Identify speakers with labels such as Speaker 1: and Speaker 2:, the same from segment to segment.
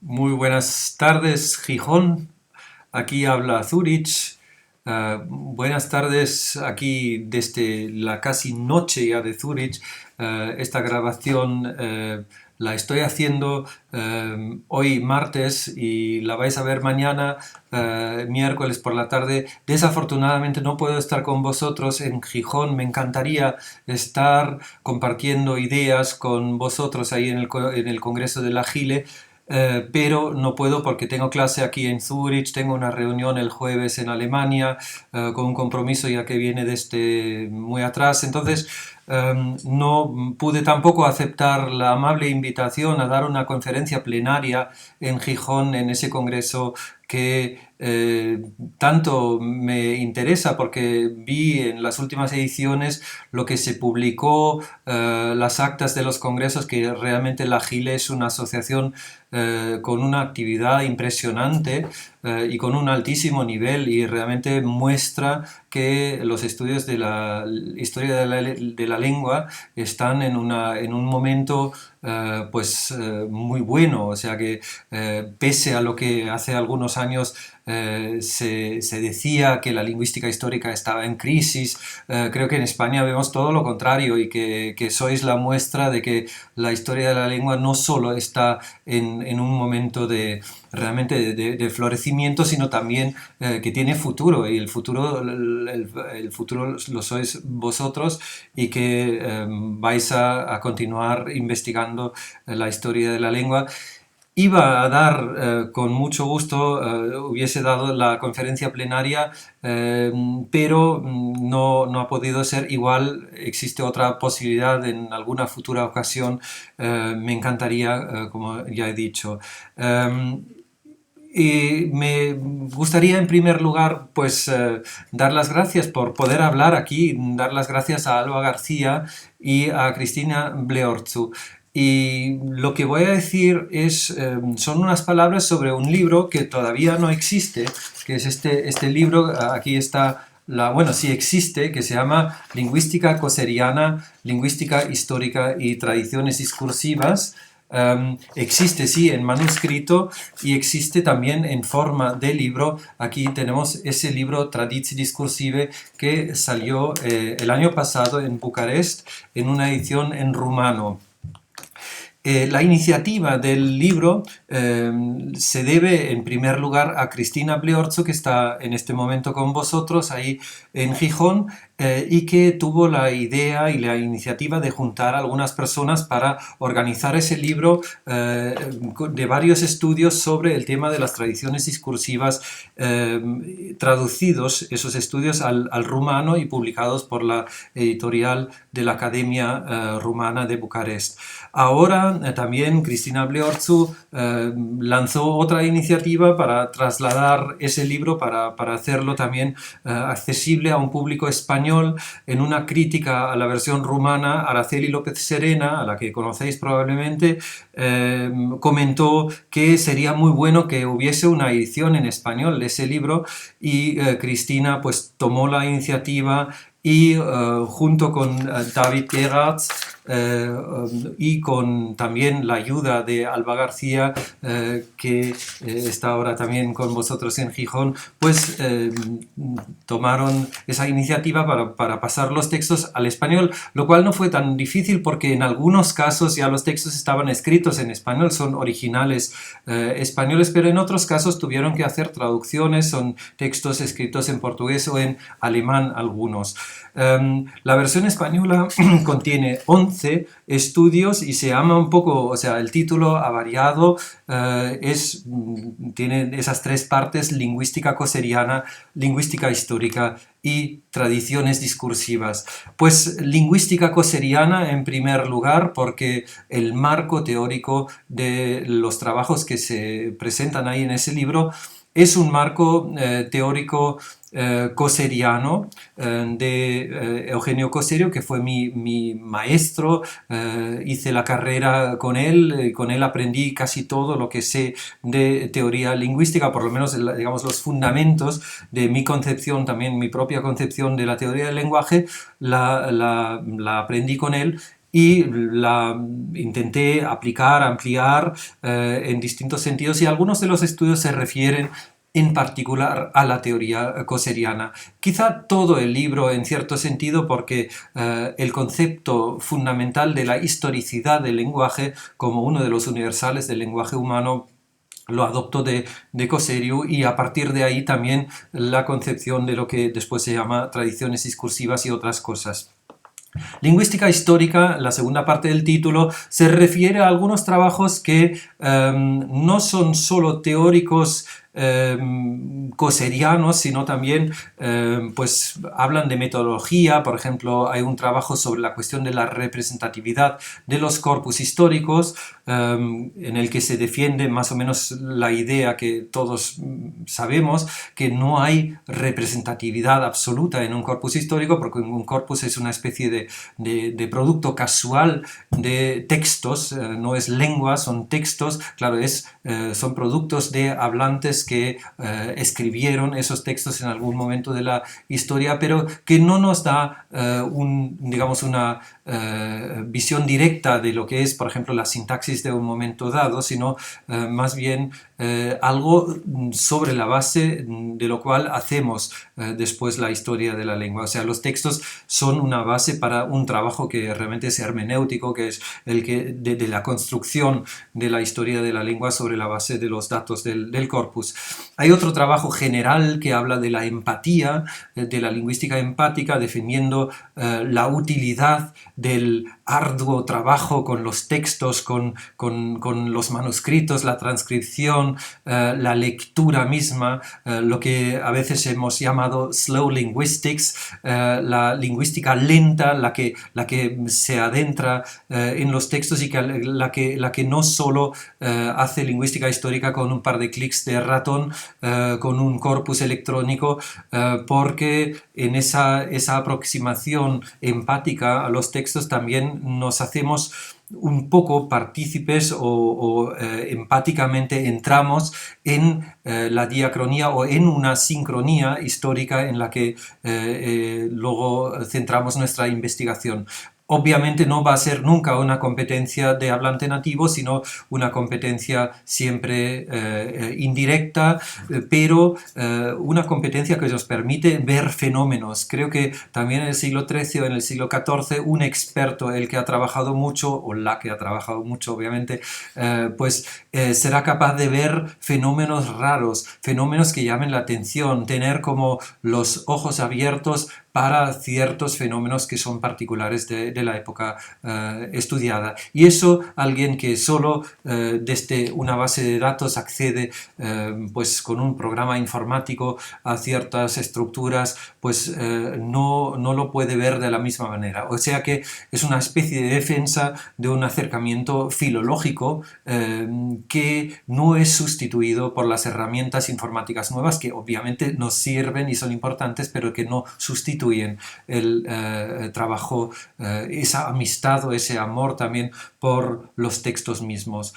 Speaker 1: Muy buenas tardes, Gijón. Aquí habla Zurich. Buenas tardes aquí desde la casi noche ya de Zurich. Esta grabación la estoy haciendo hoy martes y la vais a ver mañana, miércoles por la tarde. Desafortunadamente no puedo estar con vosotros en Gijón. Me encantaría estar compartiendo ideas con vosotros ahí en el Congreso de la Gile. Pero no puedo porque tengo clase aquí en Zurich, tengo una reunión el jueves en Alemania, con un compromiso ya que viene desde muy atrás. Entonces, no pude tampoco aceptar la amable invitación a dar una conferencia plenaria en Gijón, en ese congreso que tanto me interesa porque vi en las últimas ediciones lo que se publicó, las actas de los congresos, que realmente la GILE es una asociación con una actividad impresionante y con un altísimo nivel, y realmente muestra que los estudios de la historia de la lengua están en un momento muy bueno. O sea que pese a lo que hace algunos años se decía que la lingüística histórica estaba en crisis, creo que en España vemos todo lo contrario, y que sois la muestra de que la historia de la lengua no solo está en un momento realmente de florecimiento, sino también que tiene futuro, y el futuro lo sois vosotros, y que vais a continuar investigando la historia de la lengua. Iba a dar con mucho gusto, hubiese dado la conferencia plenaria, pero no ha podido ser. Igual existe otra posibilidad en alguna futura ocasión. Me encantaría, como ya he dicho. Y me gustaría en primer lugar dar las gracias por poder hablar aquí, dar las gracias a Alba García y a Cristina Bleorzu. Y lo que voy a decir son unas palabras sobre un libro que todavía no existe, que es este libro. Aquí está, bueno, sí existe, que se llama Lingüística Cosseriana, Lingüística Histórica y Tradiciones Discursivas. Existe, sí, en manuscrito, y existe también en forma de libro. Aquí tenemos ese libro Traditie Discursive, que salió el año pasado en Bucarest en una edición en rumano. La iniciativa del libro se debe en primer lugar a Cristina Bleorzo, que está en este momento con vosotros ahí en Gijón, y que tuvo la idea y la iniciativa de juntar a algunas personas para organizar ese libro de varios estudios sobre el tema de las tradiciones discursivas, traducidos esos estudios al rumano y publicados por la editorial de la Academia Rumana de Bucarest. Ahora también Cristina Bleorzu lanzó otra iniciativa para trasladar ese libro, para hacerlo también accesible a un público español, en una crítica a la versión rumana. Araceli López Serena, a la que conocéis probablemente, comentó que sería muy bueno que hubiese una edición en español de ese libro, y Cristina pues tomó la iniciativa, y junto con David Gerards y con también la ayuda de Alba García, que está ahora también con vosotros en Gijón, pues tomaron esa iniciativa para pasar los textos al español, lo cual no fue tan difícil porque en algunos casos ya los textos estaban escritos en español, son originales españoles, pero en otros casos tuvieron que hacer traducciones, son textos escritos en portugués o en alemán algunos. La versión española contiene 11 estudios y se llama un poco, o sea, el título ha variado, tiene esas tres partes: lingüística cosseriana, lingüística histórica y tradiciones discursivas. Pues lingüística cosseriana en primer lugar, porque el marco teórico de los trabajos que se presentan ahí en ese libro es un marco teórico cosseriano, de Eugenio Coserio, que fue mi maestro. Hice la carrera con él aprendí casi todo lo que sé de teoría lingüística, por lo menos digamos los fundamentos de mi concepción, también mi propia concepción de la teoría del lenguaje, la aprendí con él. y la intenté aplicar, ampliar en distintos sentidos, y algunos de los estudios se refieren en particular a la teoría cosseriana. Quizá todo el libro en cierto sentido, porque el concepto fundamental de la historicidad del lenguaje como uno de los universales del lenguaje humano lo adopto de Cosseriu, y a partir de ahí también la concepción de lo que después se llama tradiciones discursivas y otras cosas. Lingüística histórica, la segunda parte del título, se refiere a algunos trabajos que no son solo teóricos cosserianos, sino también pues hablan de metodología. Por ejemplo, hay un trabajo sobre la cuestión de la representatividad de los corpus históricos, en el que se defiende más o menos la idea que todos sabemos, que no hay representatividad absoluta en un corpus histórico, porque un corpus es una especie de producto casual de textos, no es lengua, son textos, claro, son productos de hablantes que escribieron esos textos en algún momento de la historia, pero que no nos da digamos una visión directa de lo que es, por ejemplo, la sintaxis de un momento dado, sino más bien algo sobre la base de lo cual hacemos después la historia de la lengua. O sea, los textos son una base para un trabajo que realmente es hermenéutico, que es el que de la construcción de la historia de la lengua sobre la base de los datos del corpus. Hay otro trabajo general que habla de la empatía, de la lingüística empática, defendiendo la utilidad del arduo trabajo con los textos, con los manuscritos, la transcripción, la lectura misma, lo que a veces hemos llamado slow linguistics, la lingüística lenta, la que se adentra en los textos, y la que no solo hace lingüística histórica con un par de clics de ratón, con un corpus electrónico, porque en esa aproximación empática a los textos también nos hacemos un poco partícipes o empáticamente entramos en la diacronía o en una sincronía histórica en la que luego centramos nuestra investigación. Obviamente no va a ser nunca una competencia de hablante nativo, sino una competencia siempre indirecta, pero una competencia que nos permite ver fenómenos. Creo que también en el siglo XIII o en el siglo XIV un experto, el que ha trabajado mucho, o la que ha trabajado mucho obviamente, será capaz de ver fenómenos raros, fenómenos que llamen la atención, tener como los ojos abiertos para ciertos fenómenos que son particulares de la época estudiada. Y eso, alguien que solo desde una base de datos accede pues con un programa informático a ciertas estructuras, pues no lo puede ver de la misma manera. O sea que es una especie de defensa de un acercamiento filológico que no es sustituido por las herramientas informáticas nuevas, que obviamente nos sirven y son importantes, pero que no sustituyen el trabajo, esa amistad o ese amor también por los textos mismos.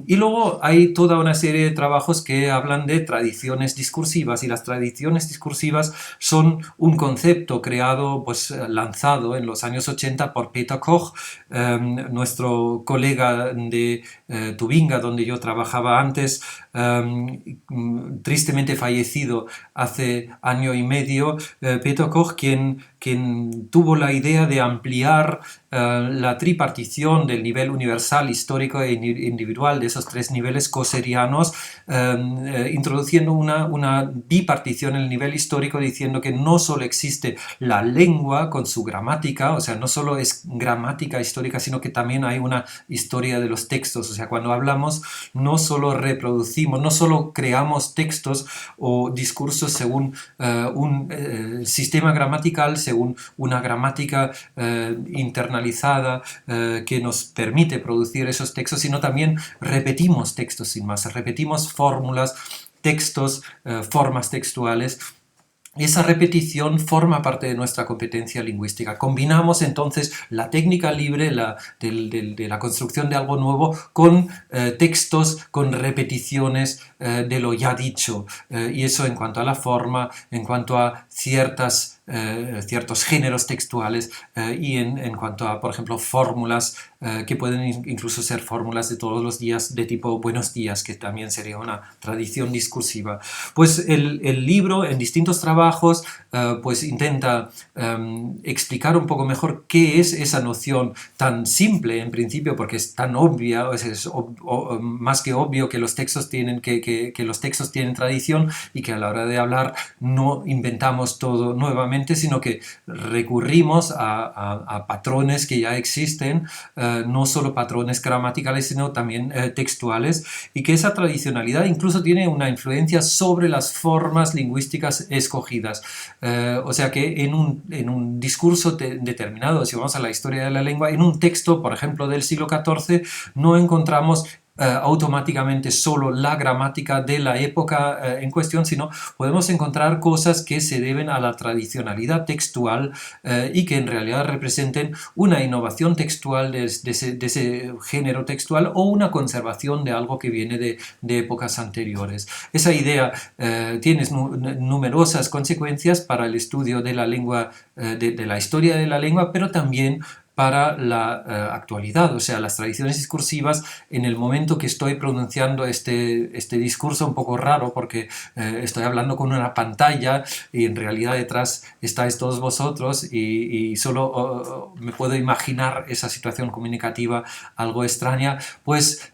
Speaker 1: Y luego hay toda una serie de trabajos que hablan de tradiciones discursivas, y las tradiciones discursivas son un concepto creado, pues lanzado en los años 80 por Peter Koch, nuestro colega de Tubinga, donde yo trabajaba antes, tristemente fallecido hace año y medio. Peter Koch, quien tuvo la idea de ampliar la tripartición del nivel universal, histórico e individual, de esos tres niveles cosserianos, introduciendo una bipartición en el nivel histórico, diciendo que no solo existe la lengua con su gramática, o sea, no solo es gramática histórica, sino que también hay una historia de los textos. O sea, cuando hablamos, no solo reproducimos, no solo creamos textos o discursos según un sistema gramatical, según una gramática internalizada que nos permite producir esos textos, sino también repetimos textos sin más, repetimos fórmulas, textos, formas textuales. Esa repetición forma parte de nuestra competencia lingüística. Combinamos entonces la técnica libre de la construcción de algo nuevo con textos, con repeticiones de lo ya dicho. Y eso en cuanto a la forma, en cuanto a ciertas ciertos géneros textuales y en cuanto a, por ejemplo, fórmulas que pueden incluso ser fórmulas de todos los días de tipo buenos días, que también sería una tradición discursiva. Pues el libro en distintos trabajos pues intenta explicar un poco mejor qué es esa noción tan simple en principio, porque es tan obvia, más que obvio que los textos tienen, que los textos tienen tradición y que a la hora de hablar no inventamos todo nuevamente, sino que recurrimos a patrones que ya existen, no solo patrones gramaticales, sino también textuales, y que esa tradicionalidad incluso tiene una influencia sobre las formas lingüísticas escogidas. O sea que en un discurso determinado, si vamos a la historia de la lengua, en un texto, por ejemplo, del siglo XIV, no encontramos automáticamente solo la gramática de la época en cuestión, sino podemos encontrar cosas que se deben a la tradicionalidad textual y que en realidad representen una innovación textual de ese género textual o una conservación de algo que viene de épocas anteriores. Esa idea tiene numerosas consecuencias para el estudio de la lengua, de la historia de la lengua, pero también para la actualidad, o sea, las tradiciones discursivas. En el momento que estoy pronunciando este discurso un poco raro, porque estoy hablando con una pantalla y en realidad detrás estáis todos vosotros y solo me puedo imaginar esa situación comunicativa algo extraña, pues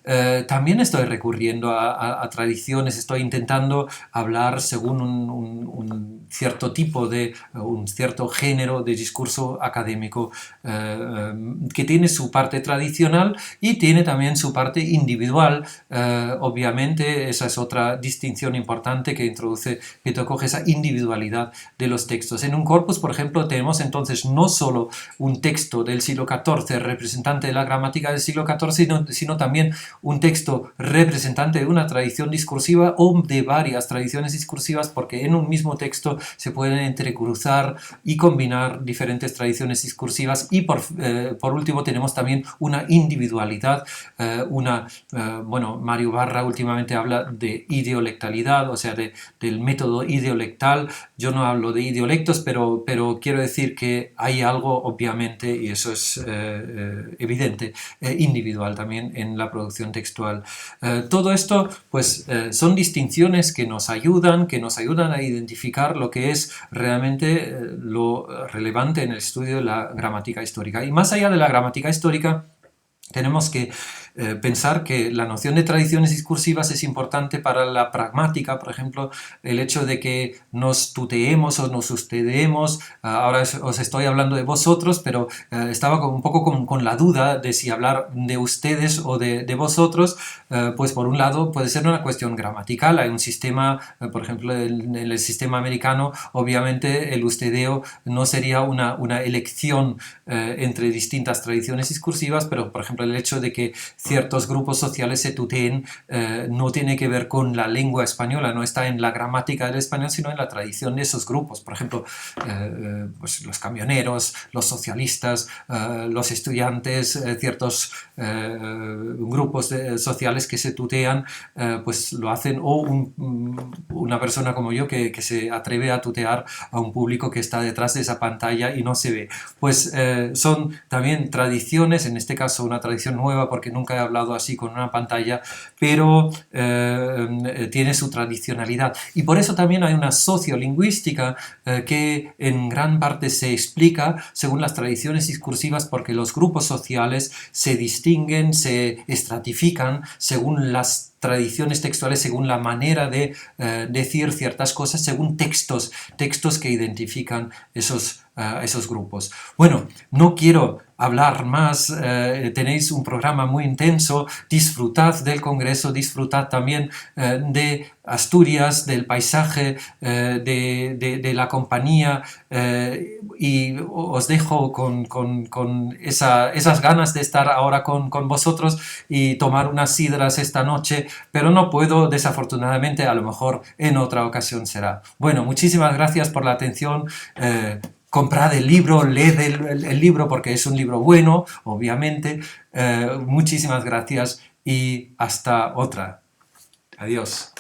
Speaker 1: también estoy recurriendo a tradiciones, estoy intentando hablar según un cierto tipo un cierto género de discurso académico que tiene su parte tradicional y tiene también su parte individual. Obviamente esa es otra distinción importante que introduce Peter Koch, esa individualidad de los textos. En un corpus, por ejemplo, tenemos entonces no solo un texto del siglo XIV representante de la gramática del siglo XIV, sino también un texto representante de una tradición discursiva o de varias tradiciones discursivas, porque en un mismo texto se pueden entrecruzar y combinar diferentes tradiciones discursivas. Y por último tenemos también una individualidad, bueno, Mario Barra últimamente habla de idiolectalidad, o sea, del método idiolectal. Yo no hablo de idiolectos, pero quiero decir que hay algo, obviamente, y eso es evidente, individual también en la producción textual. Todo esto, pues, son distinciones que nos ayudan a identificar lo que es realmente lo relevante en el estudio de la gramática histórica. Y más allá de la gramática histórica, tenemos que pensar que la noción de tradiciones discursivas es importante para la pragmática, por ejemplo, el hecho de que nos tuteemos o nos ustedeemos. Ahora os estoy hablando de vosotros, pero estaba un poco con la duda de si hablar de ustedes o de vosotros. Pues por un lado puede ser una cuestión gramatical. Hay un sistema, por ejemplo, en el sistema americano, obviamente el ustedeo no sería una elección entre distintas tradiciones discursivas, pero por ejemplo el hecho de que ciertos grupos sociales se tuteen no tiene que ver con la lengua española, no está en la gramática del español, sino en la tradición de esos grupos. Por ejemplo, pues los camioneros, los socialistas, los estudiantes, ciertos grupos sociales que se tutean, pues lo hacen, o una persona como yo que se atreve a tutear a un público que está detrás de esa pantalla y no se ve. Pues son también tradiciones, en este caso una tradición nueva porque nunca he hablado así con una pantalla, pero tiene su tradicionalidad. Y por eso también hay una sociolingüística que en gran parte se explica según las tradiciones discursivas, porque los grupos sociales se distinguen, se estratifican según las tradiciones textuales, según la manera de decir ciertas cosas, según textos que identifican esos grupos. Bueno, no quiero hablar más, tenéis un programa muy intenso, disfrutad del Congreso, disfrutad también de Asturias, del paisaje, de la compañía, y os dejo con esas ganas de estar ahora con vosotros y tomar unas sidras esta noche, pero no puedo, desafortunadamente, a lo mejor en otra ocasión será. Bueno, muchísimas gracias por la atención. Comprad el libro, leed el libro porque es un libro bueno, obviamente. Muchísimas gracias y hasta otra. Adiós.